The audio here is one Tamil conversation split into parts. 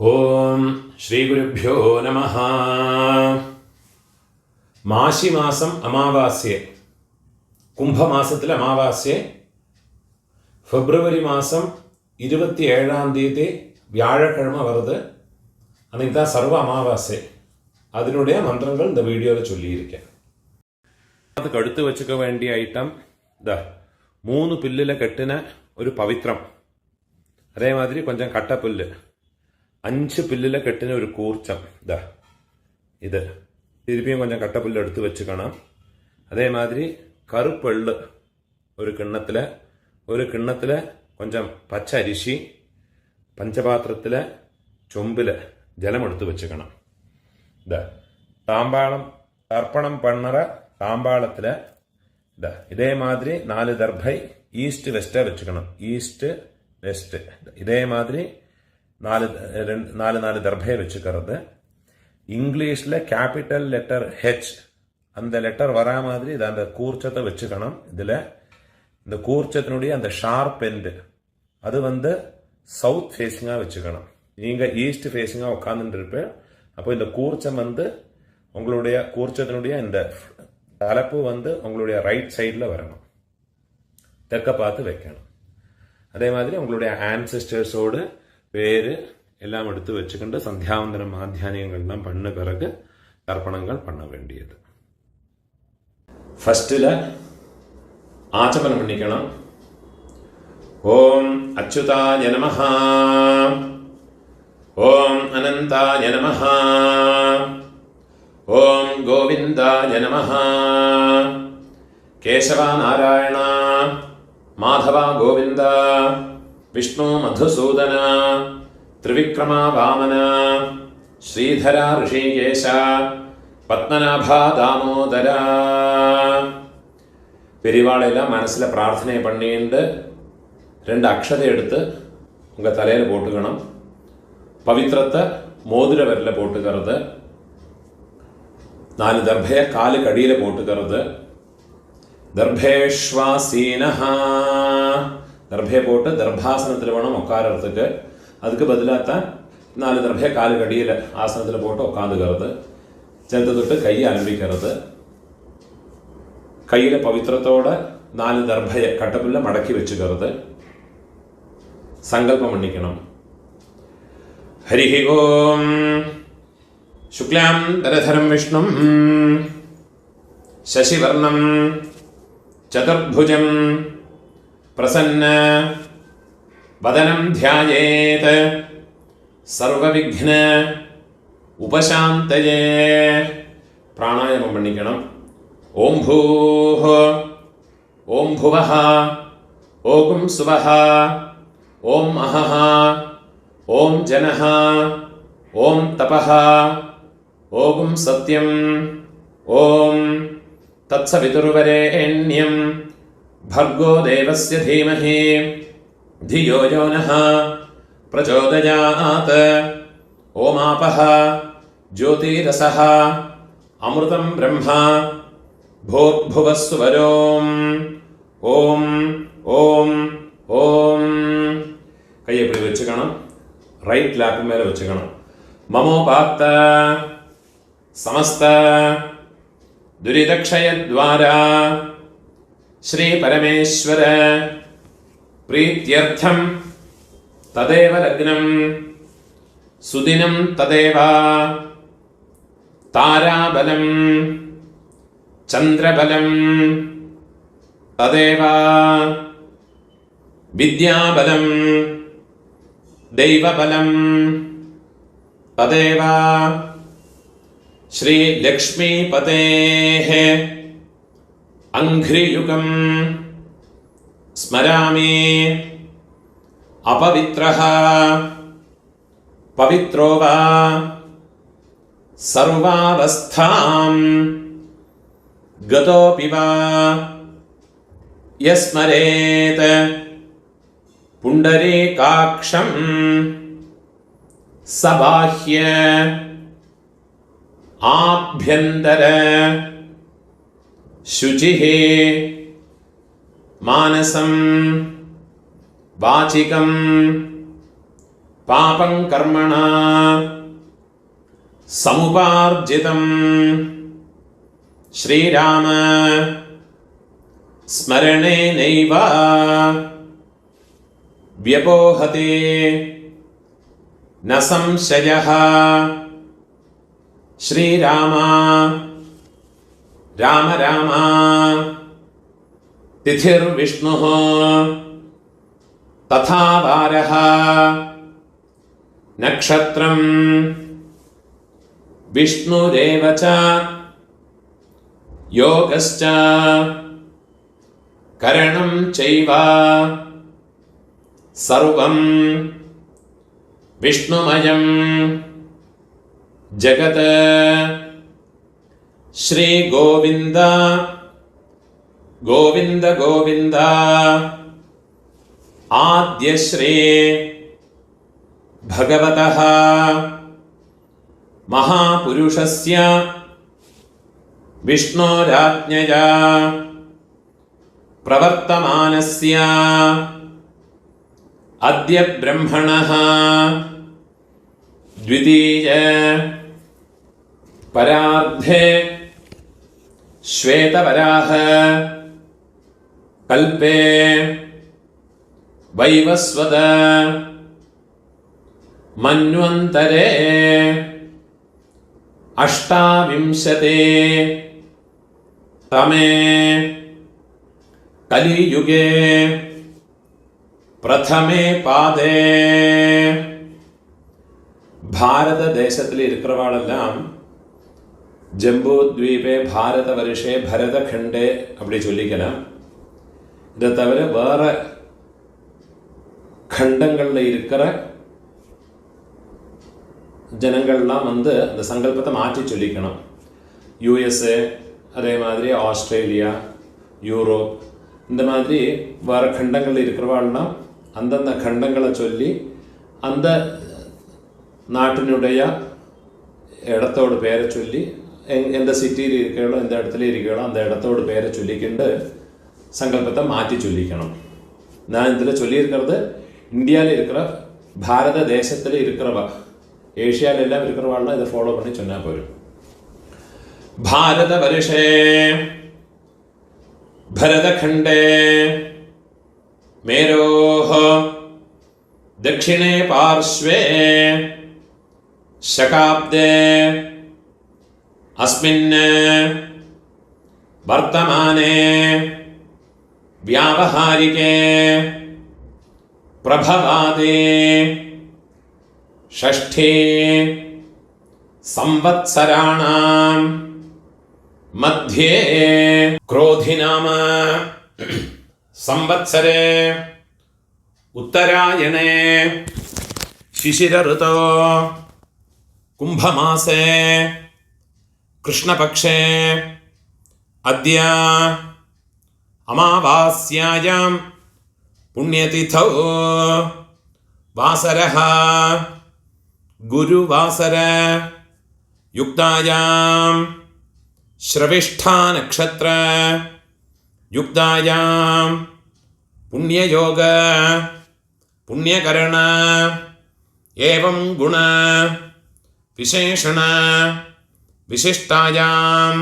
ഓം ശ്രീ ഗുരുഭ്യോ നമഃ. മാശിമാസം അമാവാസ്യ, കുംഭമാസത്തിലെ അമാവാസ്യ ഫെബ്രുവരി മാസം 27-ാം തീയതി வியாழக்கிழமை வருது. அன்றைக்கி தான் சர்வ அமாவாசை. அதனுடைய மந்திரங்கள் இந்த வீடியோவில் சொல்லியிருக்கேன். அதுக்கு அடுத்து வச்சுக்க வேண்டிய ஐட்டம் இத 3 பில்லில் கட்டின ஒரு பவித்ரம், அதே மாதிரி கொஞ்சம் கட்டப்புல்லு, 5 பில்லில் கட்டின ஒரு கூர்ச்சம், இது திருப்பியும் கொஞ்சம் கட்டப்புல்லு எடுத்து வச்சுக்கணும். அதே மாதிரி கருப்பெள்ளு ஒரு கிண்ணத்தில் கொஞ்சம் பச்சை அரிசி, பஞ்சபாத்திரத்தில் சொம்பில் ஜலம் எடுத்து வச்சுக்கணும். தாம்பாளம் தர்ப்பணம் பண்ணுற தாம்பாளத்தில் இதே மாதிரி 4 தர்பை ஈஸ்ட் வெஸ்ட்டாக வச்சுக்கணும். ஈஸ்ட் வெஸ்ட் இதே மாதிரி 4 தர்பையை வச்சுக்கிறது. இங்கிலீஷில் கேபிட்டல் லெட்டர் ஹெச், அந்த லெட்டர் வரா மாதிரி இதை அந்த கூர்ச்சத்தை வச்சுக்கணும். இதில் இந்த கூர்ச்சத்தினுடைய அந்த ஷார்ப் எண்டு அது சவுத் ஃபேஸிங்காக வச்சுக்கணும். நீங்கள் ஈஸ்ட் ஃபேஸிங்காக உட்காந்துட்டு இருப்பேன். அப்போ இந்த கூர்ச்சம் உங்களுடைய கூர்ச்சத்தினுடைய இந்த தலைப்பு உங்களுடைய ரைட் சைடில் வரணும், தெற்க பார்த்து வைக்கணும். அதே மாதிரி உங்களுடைய ஆன்செஸ்டர்ஸோடு பேர் எல்லாம் எடுத்து வச்சுக்கிண்டு சந்தியாவந்தனம் ஆத்தியானியங்கள்லாம் பண்ண பிறகு தர்ப்பணங்கள் பண்ண வேண்டியது. ஃபஸ்ட்டில் ஆச்சமனம் பண்ணிக்கணும். ஓம் அச்சுதாய நமஹ, ஓம் அனந்தாய நமஹ, ஓம் கோவிந்தாய நமஹ, கேசவா நாராயண மாதவா கோவிந்தா, விஷ்ணு மதுசூதன, திரிவிக்ரமா வாமன, ஸ்ரீதரா ரிஷிகேஷ, பத்மநாபா தாமோதரா. பெரியவாளெல்லாம் மனசில் பிரார்த்தனை பண்ணிட்டு 2 அக்ஷதை எடுத்து உங்கள் தலையில் போட்டுக்கணும். பவித்திரத்தை மோதிர விரலில் போட்டுக்கிறது. 4 தர்பையை காலுக்கு அடியில் போட்டுக்கிறது. தர்பேஷ்வாசீனஹா, தர்பையை போட்டு தர்பாசனத்தில் வேணும் உட்காரத்துக்கு. அதுக்கு பதிலாக தான் 4 தர்பையை காலுக்கு அடியில் ஆசனத்தில் போட்டு உட்காந்துக்கிறது. சேர்த்து தொட்டு கையை அலம்பிக்கிறது. கையில் பவித்திரத்தோட 4 தர்பையை கட்டப்புல்ல மடக்கி வச்சுக்கிறது. சங்கல்பம் பண்ணிக்கணும். ஹரிஹி ஓம் சுக்லாம் தரதரம் விஷ்ணும் சசிவர்ணம் சதுர்புஜம் பிரசன்ன வதனம் தியாயேத் சர்வவிக்ன உபசாந்தயே. பிராணாயாமம் பண்ணிக்கணும். ஓம் பூஹ, ஓம் புவஹ, ஓம் சுவஹ, ஓம் அஹஹ, ஓம் ஜனஹ, ஓம் தபஹ, ஓம் சத்யம், ஓம் தத்சவிதுர்வரேண்யம் भर्गो देवस्य धीमहि धियो यो नः प्रचोदयात्. ओमापः ज्योतिरसः अमृतं ब्रह्मा भूर्भुवस्सुवरोम्. ओम ओम ओम. கையை இப்படி வச்சுக்கணும். ரைட் லேப் மேலே வச்சுக்கணும். மமோபாத்த சமஸ்த துரிதக்ஷயத்வாரா श्री परमेश्वर प्रीत्यर्थम तदेव लग्नं सुदिनं तदेव ताराबलं चंद्रबलं तदेव विद्याबलं दैवबलं तदेव श्री लक्ष्मीपतेः अंघ्रियुगं स्मरामि. अपवित्रः पवित्रो वा सर्वावस्थां गतोऽपि वा यस्मरेत् पुण्डरीकाक्षं सबाह्य आभ्यन्तर शुचिः मानसं वाचिकं பாபம் கர்மணா சமுபார்ஜிதம் ஸ்ரீராம ஸ்மரணேனைவ வ்யபோஹதே ந சம்சயः ஸ்ரீராம ராம ராம திதிர்விஷ்ணுः ததா வாரः நக்ஷத்ரம் விஷ்ணுரேவ ச யோகஸ்ச கரணம் சைவ சர்வம் விஷ்ணுமயம் ஜகத் ஸ்ரீ கோவிந்த கோவிந்த கோவிந்த ஆத்யஸ்ரீ பகவதः மகாபுருஷஸ்ய விஷ்ணோராஜ்ஞயா பிரவர்த்தமானஸ்ய அத்ய பிரம்மணः த்விதீய பரார்த்தே ஸ்வேதவராஹ கல்பே வைவஸ்வத மன்வந்தரே அஷ்டாவிம்சதே தமே கலியுகே பிரதமே பாதே. பாரத தேசத்தில் இருக்கிறவாளெல்லாம் ஜம்பூத்வீபே பாரத வருஷே பரதகண்டே அப்படி சொல்லிக்கலாம். இதை தவிர வேற கண்டங்களில் இருக்கிற ஜனங்கள்லாம் வந்து அந்த சங்கல்பத்தை மாற்றி சொல்லிக்கணும். யூஎஸ்ஏ, அதே மாதிரி ஆஸ்திரேலியா, யூரோப், இந்த மாதிரி வேறு கண்டங்களில் இருக்கிறவாள்லாம் அந்தந்த கண்டங்களை சொல்லி அந்த நாட்டினுடைய இடத்தோட பேரை சொல்லி எந்த சிட்டியில் இருக்கிறோ எந்த இடத்துல இருக்கிறோ அந்த இடத்தோட பேரை சொல்லிக்கிண்டு சங்கல்பத்தை மாற்றி சொல்லிக்கணும். நான் இதில் சொல்லியிருக்கிறது இந்தியாவில் இருக்கிற பாரத தேசத்தில் இருக்கிறவா, ஏஷியாவில் எல்லாம் இருக்கிறவாள்லாம் இதை ஃபாலோ பண்ணி சொன்னால் போயிடும். பாரத வருஷே பரதகண்டே மேரோஹ தட்சிணே பார்ஸ்வே சகாப்தே அஸ்மின் வர்த்தமானே வியாவஹாரிகே பிரபவாதே ஷஷ்டே சம்வத்சராணாம் மத்தியே क्रोधि नाम संवत्सरे उत्तरायणे शिशिर ऋतो कुंभमासे कृष्णपक्षे अद्य अमावास्यायां पुण्यतिथौ वासरः गुरुवासर युक्तायां श्रविष्ठा नक्षत्र युक्तायां पुण्ययोग पुण्यकरण एवं गुण विशेषण विशिष्टायां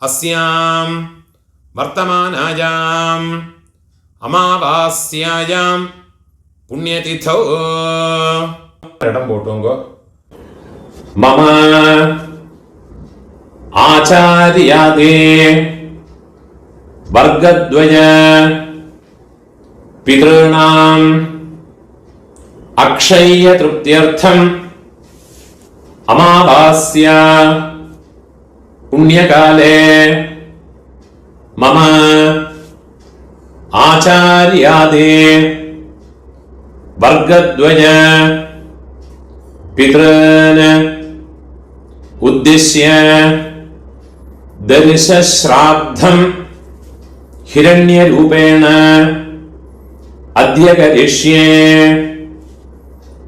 अस्यां वर्तमानायां अमावास्यायां पुण्यतिथौ इடம் போட்டுங்க. मम आचार्यादि वर्गद्वय पितॄणाम् अक्षय्य तृप्त्यर्थम् अमावास्या पुण्यकाले मम आचार्यादि वर्गद्वय पितॄन् उद्दिश्य दर्शश्राद्धं हिरण्यरूपेण अद्य करिष्ये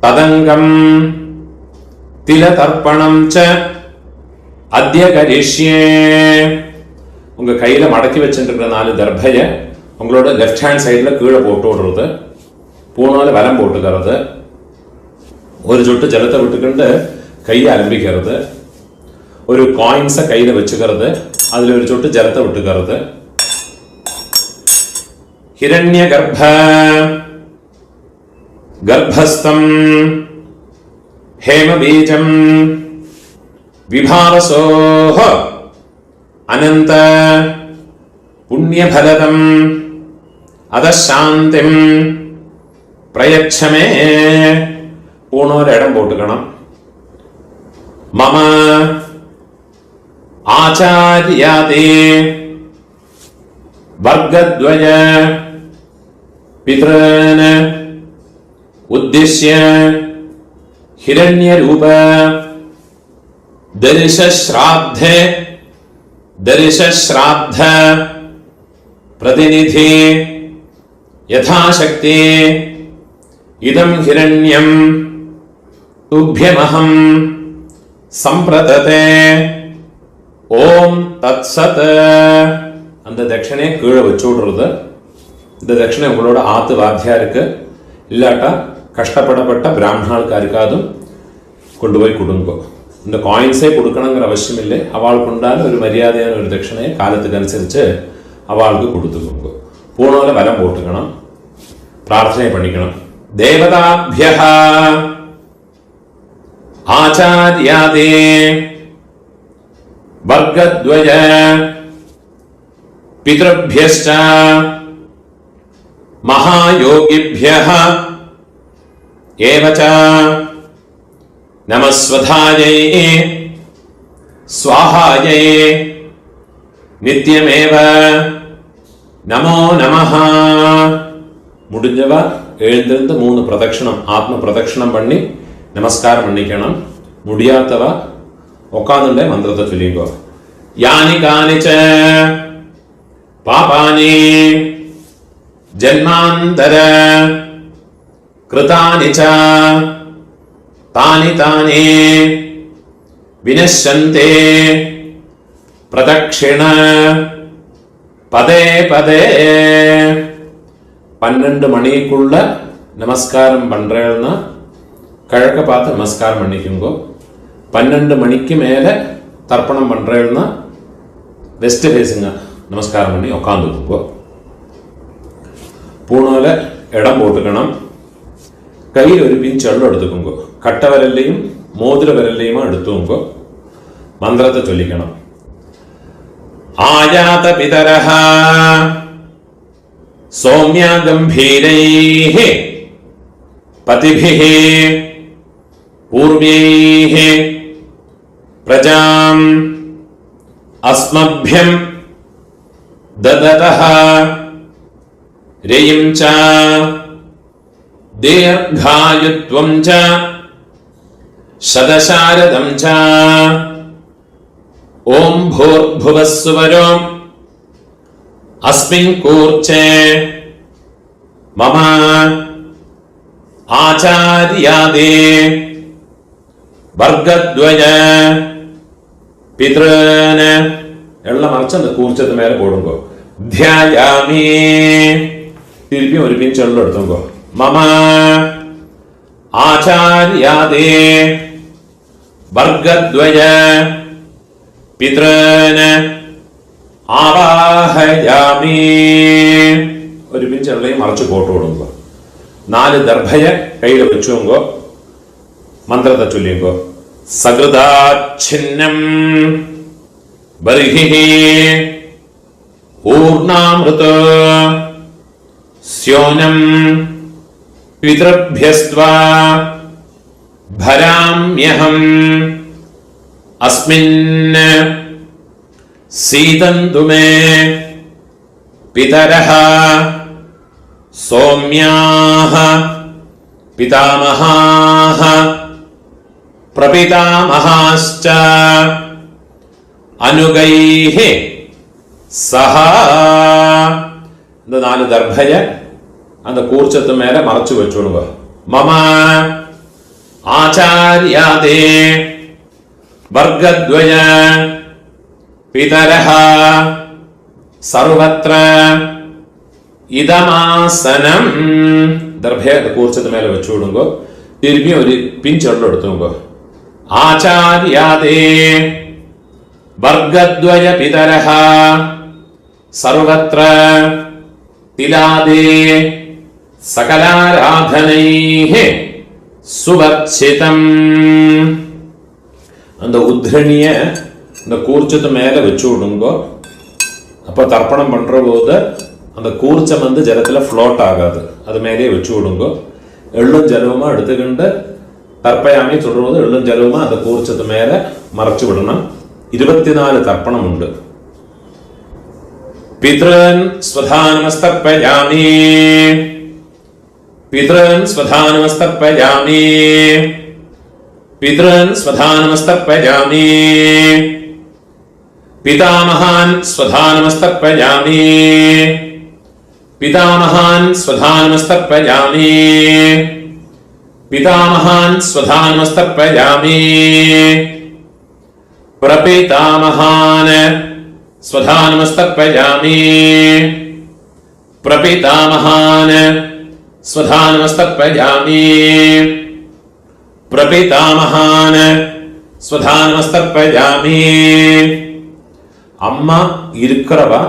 तदङ्गम् तिलतर्पणं च अद्य करिष्ये. உங்க கையில மடக்கி வச்சிருக்கிற 4 தர்பையை உங்களோட லெஃப்ட் ஹேண்ட் சைடில் கீழே போட்டு விடுறது, பூனால வலம் போட்டுக்கிறது. ഒരു ചുട്ട് ജലത്തെ വിട്ടുകൊണ്ട് കൈ അലമ്പിക്കരുത്. ഒരു കോയിൻസ് കയ്യിൽ വെച്ചുകരുത്. അതിലൊരു ചുട്ട് ജലത്തെ വിട്ടുകരുത്. ഹിരണ്യഗർഭ ഗർഭസ്ഥം ഹേമബീജം വിഭാവസോഹ അനന്ത പുണ്യഫലദം അതശാന്തിം പ്രയച്ഛമേ. പൂണോരിടം പോട്ടുക്കണം. മമ ആചാര്യാദേ വർഗദ്വയ പിതॄൻ ഉദ്ദിശ്യ ഹിരണ്യരൂപ ദർശശ്രാദ്ധ പ്രതിനിധി യഥാശക്തി ഇദം ഹിരണ്യം തുഭ്യമഹം சம்பிரததே. ஓம் தத் சத். அந்த தட்சணையை கீழே வச்சு விடுறது. இந்த தட்சணை உங்களோட ஆத்து வாத்தியாருக்கு இல்லாட்டா கஷ்டப்படப்பட்ட பிராமணாளுக்காருக்காதும் கொண்டு போய் கொடுங்க. இந்த காயின்ஸே கொடுக்கணுங்கிற அவசியம் இல்லை. அவளுக்கு உண்டான ஒரு மரியாதையான ஒரு தட்சணையை காலத்துக்கு அனுசரித்து அவளுக்கு கொடுத்துக்கோங்க. பூனோல வரம் போட்டுக்கணும். பிரார்த்தனை பண்ணிக்கணும். தேவதாபியா ஆச்சார்யாதே வர்கத்வய பித்ருभ्यश्च மகாயோகிभ्यः ஏவச்ச நமஸ்வதாயை ஸ்வாஹாயை நித்யமேவ நமோ நமஹ. முடிஞ்சவ எழுந்திருந்து 3 பிரதட்சணம் ஆத்ம பிரதட்சணம் பண்ணி நமஸ்காரம் பண்ணிக்கணும். முடியாதவ உட்காந்துட்டே மந்திரத்தை சொல்லிங்கோ. யானி கானிச்ச பாபானி ஜன்மாந்தர கிருதானி ச தானி தானி வினஷ்யந்தே பிரதக்ஷிண பதே பதே. 12 மணிக்குள்ள நமஸ்காரம் பண்றேன்னா கிழக்க பார்த்து நமஸ்காரம் பண்ணிக்குங்கோ. 12 மணிக்கு மேலே தர்ப்பணம் பண்ணுறேன்னா வெஸ்ட் ஃபேஸுங்க நமஸ்காரம் பண்ணி உட்காந்துக்குங்கோ. பூனோல இடம் போட்டுக்கணும். கையில் ஒரு பிஞ்ச் எள்ளு எடுத்துக்கோங்க. கட்ட விரல்லையும் மோதிர விரல்லையுமா எடுத்துக்கோங்க. மந்திரத்தை சொல்லிக்கணும். ஆயாத பிதரஹ சௌமியா கம்பீரைஹ பதிபிஹ பூர்வைஹ பிரஜாம் அஸ்மभ्यं ददतः ரேயம் ச தீர்காயுத்வம் ச சதசாரதம் ச ஓம் பூர்புவஸ்சுவரோ அஸ்மின் கூர்ச்சே மம ஆச்சார்யாதே வர்கத்வய பித்ருன் எல்லாம் மறைச்சு அந்த கூர்ச்சத்து மேல போடுங்கோ. தியாயாமி. திருப்பி ஒரு பிஞ்ச் எள்ளு எடுத்துங்கோ. மம ஆச்சார்யாதே வர்கத்வய பித்ருன் ஆவாஹயாமி. ஒரு பிஞ்ச் எள்ளையும் மறைச்சு போட்டு விடுங்கோ. 4 தர்பய கையில வச்சுங்கோ. மந்திரத்தை சொல்லிங்கோ. சகிருதாச்சின்னம் பரிஹி ஊர்ணாமிருத ஸ்யோனம் பித்ருभ्यस्त्वा भराम्यहम् अस्मिन् सीदन्तु मे पितरः सौम्याः पितामहाः प्रपितामहाश्च अनुगैः सह. இந்த 4 தர்பய அந்த கூர்ச்சத்து மேல மறைச்சு வச்சுடுங்க. மம ஆச்சார்யாதே வர்கத்வய பிதரஹ சர்வத்ர இதமாசனம். தர்பய அந்த கூர்ச்சத்து மேல வச்சு விடுங்க. തിരുമ്പി ഒരു പിഞ്ചെള്ളം എടുത്തു നോക്കോ. ആചാര്യാദേ വർഗദ്വയ പിതരഃ സർവത്ര തിലാദേ സകലാരാധനൈഃ சுவர்ச்சிதம். அந்த உத்ரணிய இந்த கூர்ச்சத்து மேல வச்சு விடுங்கோ. அப்போ தர்ப்பணம் பண்ற போது அந்த கூர்ச்சம் வந்து ஜலத்துல ஃப்ளோட் ஆகாது, அது மேலே வச்சு விடுங்கோ. எள்ளும் ஜலவுமா எடுத்துக்கிண்டு தர்ப்பயாமி சொல்லும்போது எள்ளும் ஜலவுமா அந்த கூர்ச்சத்து மேல மறைச்சு விடணும். 24 தர்ப்பணம் உண்டு. பித்ரன் ஸ்வதானமஸ்தர்ப்பயாமி, பித்ரன் ஸ்வதானமஸ்தர்ப்பயாமி, பித்ரன் ஸ்வதானமஸ்தர்ப்பயாமி, பிதாமகான் ஸ்வதானமஸ்தர்ப்பயாமி, பிதாமகான் ஸ்வதானமஸ்தர்ப்பயாமி, பிதாமகான் ஸ்வதானமஸ்தர்ப்பயாமி, பிரபிதாமகான் ஸ்வதானமஸ்தர்ப்பயாமி, பிரபிதாமகான் ஸ்வதானமஸ்தர்ப்பயாமி, பிரபிதாமகான் ஸ்வதானமஸ்தர்ப்பயாமி. அம்மா இருக்கிறவா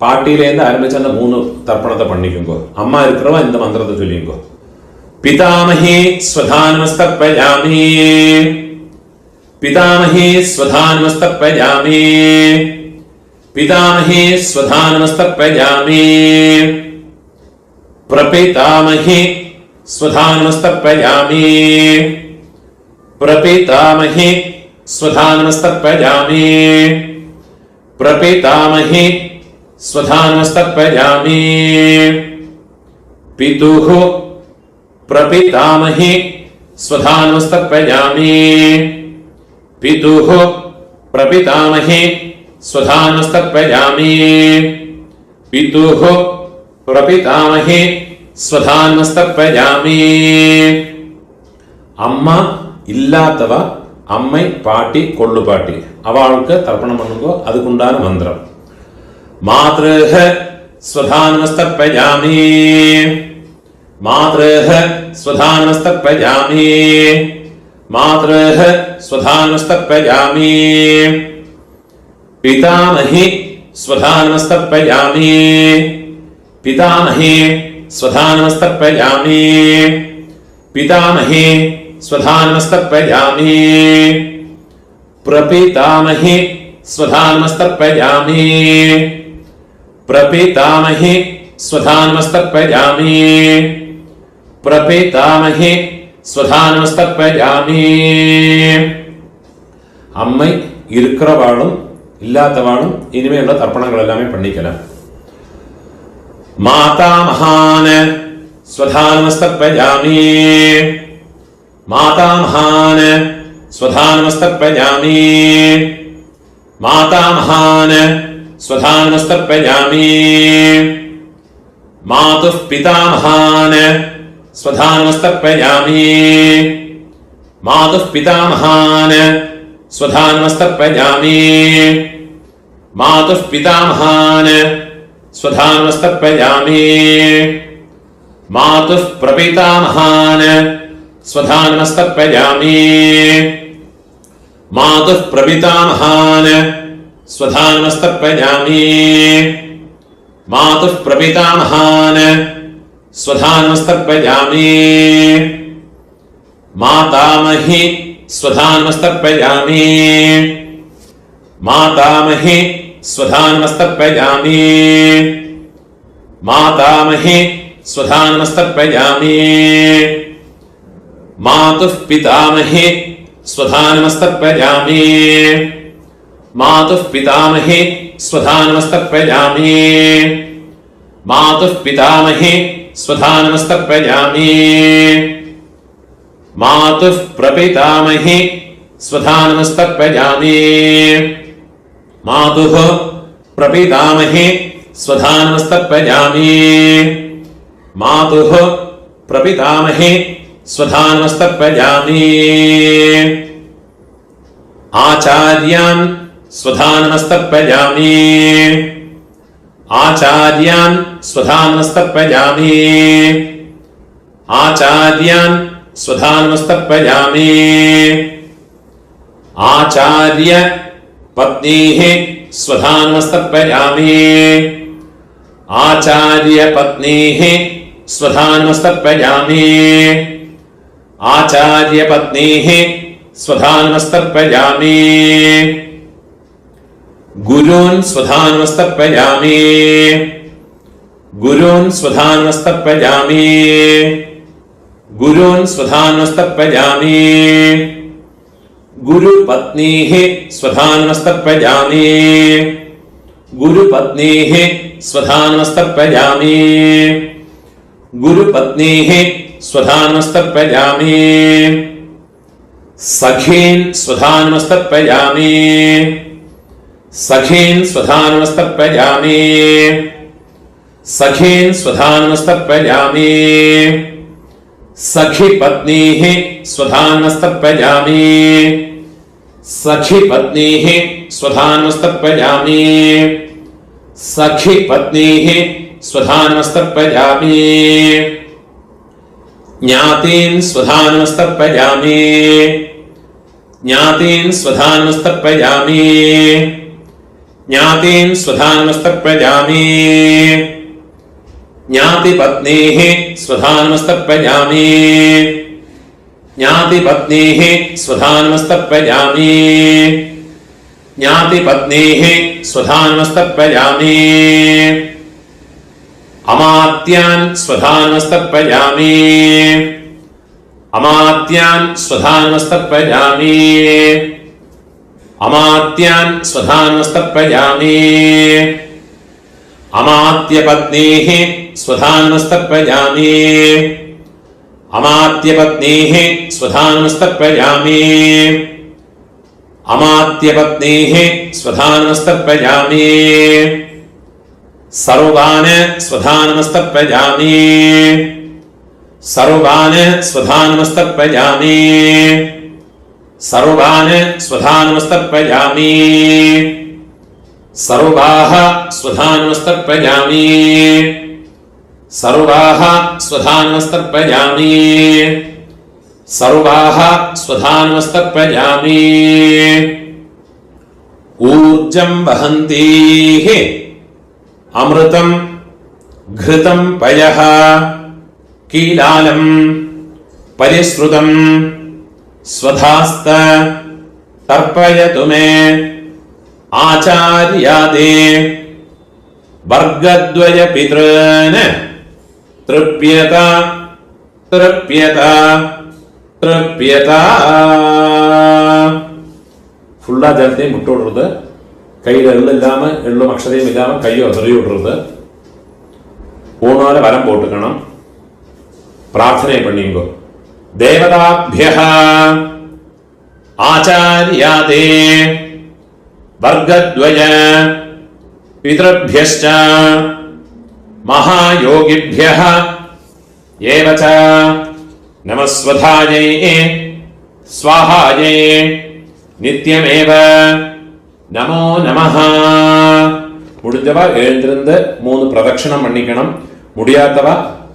பாட்டியிலேருந்து ஆரம்பிச்சு அந்த 3 தர்ப்பணத்தை பண்ணிக்குங்கோ. அம்மா இருக்கிறவா இந்த மந்திரத்தை சொல்லிங்கோ. பிதாமஹி ஸ்வதானமஸ்தர்ப்பயாமி, பிதாமஹி ஸ்வதானமஸ்தர்ப்பயாமி, பிதாமஹி ஸ்வதானமஸ்தர்ப்பயாமி, பிரபிதாமஹி ஸ்வதானமஸ்தர்ப்பயாமி, பிரபிதாமஹி ஸ்வதானமஸ்தர்ப்பயாமி, பிரபிதாமஹி ஸ்வதானமஸ்தர்ப்பயாமி, பிதுः பிரபிதாமஹி ஸ்வதானமஸ்தர்ப்பயாமி, பிதுः பிரபிதாமஹி ஸ்வதானமஸ்தர்ப்பயாமி, பிதுः பிரபிதாமஹி ஸ்வதானமஸ்தர்ப்பயாமி. அம்மா இல்லாதவ அம்மை பாட்டி கொள்ளு பாட்டி அவளுக்கு தர்ப்பணம் பண்ணுங்கோ. அதுக்குண்டான மந்திரம் மாத்ருஹ ஸ்வதானமஸ்தர்ப்பயாமி, மாத்ருஹ ஸ்வதானமஸ்தர்ப்பயாமி, மாத்ருஹ ஸ்வதானமஸ்தர்ப்பயாமி, பிதாமஹி ஸ்வதானமஸ்தர்ப்பயாமி, பிதாமஹி ஸ்வதானமஸ்தர்ப்பயாமி, பிதாமஹி ஸ்வதானமஸ்தர்ப்பயாமி, பிரபிதாமஹி ஸ்வதானமஸ்தர்ப்பயாமி, பிரபிதாமஹி ஸ்வதானமஸ்தர்ப்பயாமி, பிரபிதாமஹி ஸ்வதானமஸ்தர்ப்பயாமி. அம்மை இருக்கிறவாளும் இல்லாதவாளும் இனிமேல் தர்ப்பணங்கள் எல்லாமே பண்ணிக்கலாம். மாதாமகான் ஸ்வதானமஸ்தர்ப்பயாமி, மாதாமகான் ஸ்வதானமஸ்தர்ப்பயாமி, மாதாமகான் ஸ்வதானமஸ்தர்ப்பயாமி, மாதுः பிதாமகான் ஸ்வதானமஸ்தர்ப்பயாமி, மாதுः பிதாமகான் ஸ்வதானமஸ்தர்ப்பயாமி, மாதுः பிதாமகான் ஸ்வதானமஸ்தர்ப்பயாமி, மாதுः பிரபிதாமகான் ஸ்வதானமஸ்தர்ப்பயாமி, மாதுः பிரபிதாமகான் ஸ்வதானமஸ்தர்ப்பயாமி, மாதுः பிரபிதாமகான் ஸ்வதானமஸ்தர்ப்பயாமி, மாதாமஹி ஸ்வதானமஸ்தர்ப்பயாமி, மாதாமஹி ஸ்வதானமஸ்தர்ப்பயாமி, மாதாமஹி ஸ்வதானமஸ்தர்ப்பயாமி, மாதுः பிதாமஹி ஸ்வதானமஸ்தர்ப்பயாமி, மாதுः பிதாமஹி ஸ்வதானமஸ்தர்ப்பயாமி, மாதுः பிதாமஹி ஸ்வதானமஸ்தர்ப்பயாமி, மாதுः பிரபிதாமஹி ஸ்வதானமஸ்தர்ப்பயாமி, மாதுः பிரபிதாமஹி ஸ்வதானமஸ்தர்ப்பயாமி, மாதுः பிரபிதாமஹி ஸ்வதானமஸ்தர்ப்பயாமி. ஆச்சார்யான் ஸ்வதானமஸ்தர்ப்பயாமி, ஆச்சார்யான் ஸ்வதானமஸ்தர்ப்பயாமி, ஆச்சார்யான் स्वधानमस्तर्पयामि आचार्य पत्नीः स्वधानमस्तर्पयामि आचार्य पत्नीः स्वधानमस्तर्पयामि आचार्य पत्नीः स्वधानमस्तर्पयामि गुरून् स्वधानमस्तर्पयामि गुरून् स्वधानमस्तर्पयामि गुरून् स्वधानमस्तर्पयामि गुरुपत्नीः स्वधानमस्तर्पयामि गुरुपत्नीः स्वधानमस्तर्पयामि गुरुपत्नीः स्वधानमस्तर्पयामि सखीन् स्वधानमस्तर्पयामि सखीन् स्वधानमस्तर्पयामि सखीन् स्वधानमस्तर्पयामि सखी पत्नीः स्वधानमस्तर्पयामि सखी पत्नीः स्वधानमस्तर्पयामि सखी पत्नीः स्वधानमस्तर्पयामि ज्ञातीन् स्वधानमस्तर्पयामि ज्ञातीन् स्वधानमस्तर्पयामि ज्ञातीन् स्वधानमस्तर्पयामि ज्ञातिपत्नीः स्वधानमस्तर्पयामि ज्ञातिपत्नीः स्वधानमस्तर्पयामि ज्ञातिपत्नीः स्वधानमस्तर्पयामि अमात्यान् स्वधानमस्तर्पयामि अमात्यान् स्वधानमस्तर्पयामि अमात्यान् स्वधानमस्तर्पयामि अमात्यपत्नीः स्वधानमस्तर्पयामि अमात्यपत्नीः स्वधानमस्तर्पयामि अमात्यपत्नीः स्वधानमस्तर्पयामि सर्वान् स्वधानमस्तर्पयामि सर्वान् स्वधानमस्तर्पयामि सर्वान् स्वधानमस्तर्पयामि सर्वाः स्वधानमस्तर्पयामि सर्वाः स्वधानमस्तर्पयामि सर्वाः स्वधानमस्तर्पयामि ऊर्जं वहन्तीः अमृतं घृतं पयः कीलालं परिश्रुतं स्वधास्त तर्पयतु मे आचार्यादे वर्गद्वय पितॄन् तृप्यत तृप्यत तृप्यत ഫുള്ളാ ജലത്തെയും വിട്ടുവിടരുത് കയ്യിൽ എള്ളില്ലാമ എള്ളും അക്ഷരയും ഇല്ലാമ കയ്യോ തെറിയോ വിടരുത് ഊണോലെ വരം പോട്ടുക്കണം പ്രാർത്ഥന പണിയുമ്പോ ദേവതാഭ്യഃ ആചാര്യാദേ വർഗദ്വയ പിതൃഭ്യശ്ച മഹായോഗിഭ്യഃ ഏവച നമസ്വധായൈ സ്വാഹായൈ നിത്യമേവ நமோ நமஹ. முடிஞ்சவா எழுந்திருந்து 3 பிரதட்சணம் பண்ணிக்கணும். முடியாதவா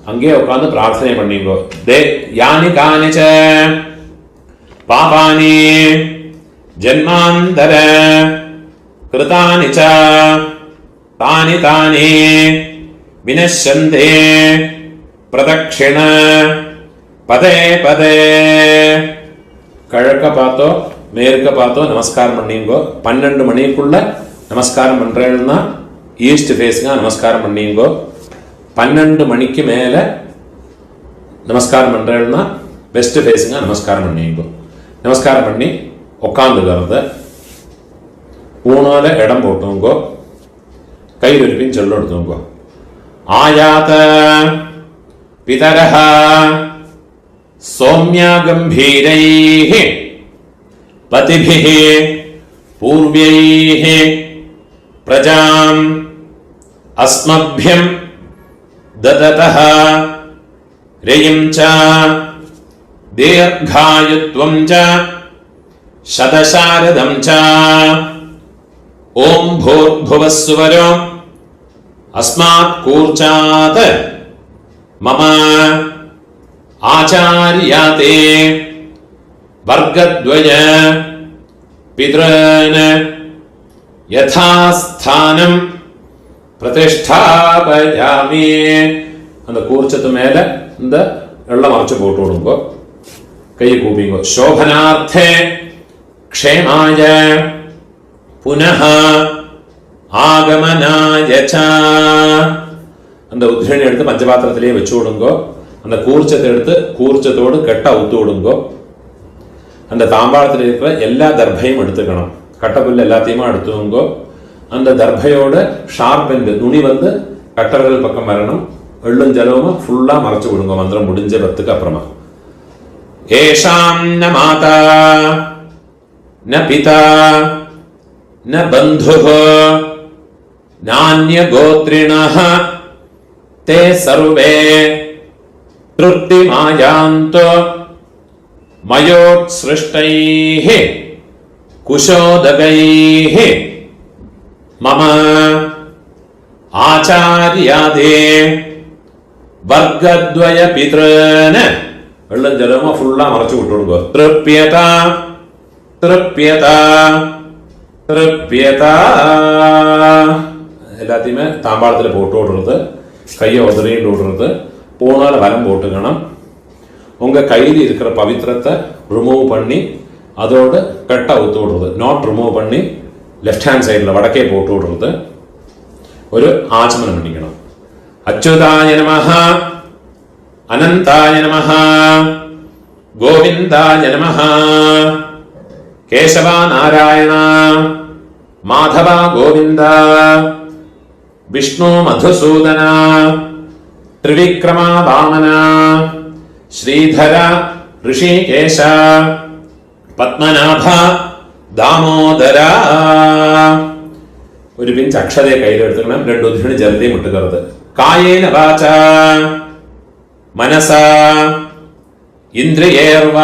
அங்கே உட்கார்ந்து பிரார்த்தனை பண்ணிங்கோ. யானி கானிச்ச பாபானி ஜன்மாந்தர கிருதானி ச தானி தானி வினஷ்யந்தே பிரதட்சிண பதே பதே. கிழக்க பார்த்தோ மேற்க பார்த்தோ நமஸ்காரம் பண்ணிங்கோ. 12 மணிக்குள்ள நமஸ்காரம் பண்றேன்னா ஈஸ்ட் ஃபேஸுங்க நமஸ்காரம் பண்ணிங்கோ. 12 மணிக்கு மேல நமஸ்காரம் பண்றேன்னா வெஸ்ட் ஃபேஸுங்க நமஸ்காரம் பண்ணிங்கோ. நமஸ்காரம் பண்ணி உட்காந்துக்கிறது ஊனால இடம் போட்டுங்கோ. கையில் ஒரு பின் சொல்ல எடுத்துங்கோ. ஆயாத பிதரஹ சௌம்யா கம்பீரைஹ पतिभिः पूर्व्यैः प्रजाम् अस्मभ्यं ददतः रयिं च दीर्घायुत्वं च शतशारदं च ॐ भूर्भुवः सुवरो अस्मात् कूर्चात् मम ஆச்சாரியாதே வர்க்கத்வய பித்ரன் யதாஸ்தானம் பிரதிஷ்டாபயாமி. அந்த கூர்ச்சத்து மேல இந்த வெள்ளம் மறைச்சு போட்டு விடுங்கோ. கையை கூப்பிங்கோ. சோபனார்த்தே க்ஷேமாய புனः ஆகமனாய ச. அந்த உத்ரணி எடுத்து பஞ்சபாத்திரத்திலேயே வச்சு விடுங்கோ. அந்த கூர்ச்சத்தை எடுத்து கூர்ச்சத்தோடு கெட்ட அவுத்து விடுங்கோ. அந்த தாம்பாளத்தில் இருக்கிற எல்லா தர்பையும் எடுத்துக்கணும். கட்டப்புல் எல்லாத்தையுமா எடுத்துங்கோ. அந்த தர்பையோட ஷார்ப் எண்டு நுனி வந்து கட்டர்கள் பக்கம் வரணும். வெள்ளும் ஜலவும் ஃபுல்லா மறைச்சு விடுங்க மந்திரம் முடிஞ்ச பத்துக்கு அப்புறமா. ஏஷாம் ந மாதா ந பிதா ந பந்துஹ நான்ய கோத்ரிணஹ தே சர்வே திருப்திமாயாந்தோ மயோத்ஸ்ருஷ்டைஹ குஷோதகைஹ மம ஆச்சாரியாதே வர்க்கத்வய பித்ரன. வெள்ளம் ஜலமா ஃபுல்லா மறைச்சு விட்டுடுங்க. திருப்யதா திருப்யதா திருப்யதா. எல்லாத்தையுமே தாம்பாளத்தில் போட்டு விடுறது. கையை உதறிட்டு விடுறது. போனால வரம் போட்டுக்கணும். உங்க கையில் இருக்கிற பவித்திரத்தை ரிமூவ் பண்ணி அதோட கட்டை ஊத்து விடுறது. நாட் ரிமூவ் பண்ணி லெஃப்ட் ஹேண்ட் சைடில் வடக்கே போட்டு விடுறது. ஒரு ஆச்சமனம் பண்ணிக்கணும். அச்சுதாய நமஹ அனந்தாய நமஹ கோவிந்தாய நமஹ கேசவா நாராயண மாதவா கோவிந்த விஷ்ணு மதுசூதன திரிவிக்ரமா வாமன ஸ்ரீதர ரிஷிகேஷ பத்மநாப தாமோதர. ഒരു പിഞ്ച് അക്ഷതയെ കയ്യിലെടുത്തുക്കണം. രണ്ട് ഉദ്ധിണി ജലത്തെയും ഇട്ടുകരുത്. കായേന വാച മനസ ഇന്ദ്രിയേർവ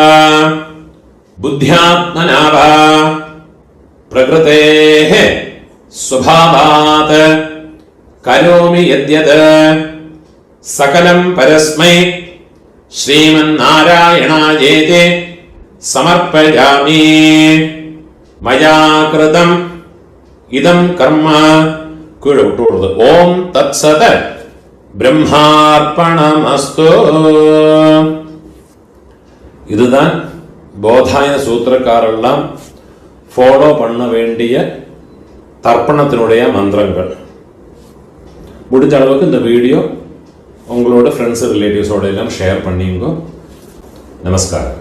ബുദ്ധ്യാത്മനാവ പ്രകൃതേഃ സ്വഭാവാത് കരോമി യദ്യത് സകലം പരസ്മൈ ശ്രീമന്നാരായണായേതി സമർപ്പയാമി. മയാ കൃതം இதம் கர்ம கீழே விட்டு விடுறது. ஓம் தத் சத பிரம்மார்ப்பணமஸ்து. இதுதான் போதாயன சூத்திரக்காரெல்லாம் ஃபாலோ பண்ண வேண்டிய தர்ப்பணத்தினுடைய மந்திரங்கள். முடிஞ்ச அளவுக்கு இந்த வீடியோ உங்களோட ஃப்ரெண்ட்ஸ் ரிலேட்டிவ்ஸோட எல்லாம் ஷேர் பண்ணிங்க. நமஸ்காரம்.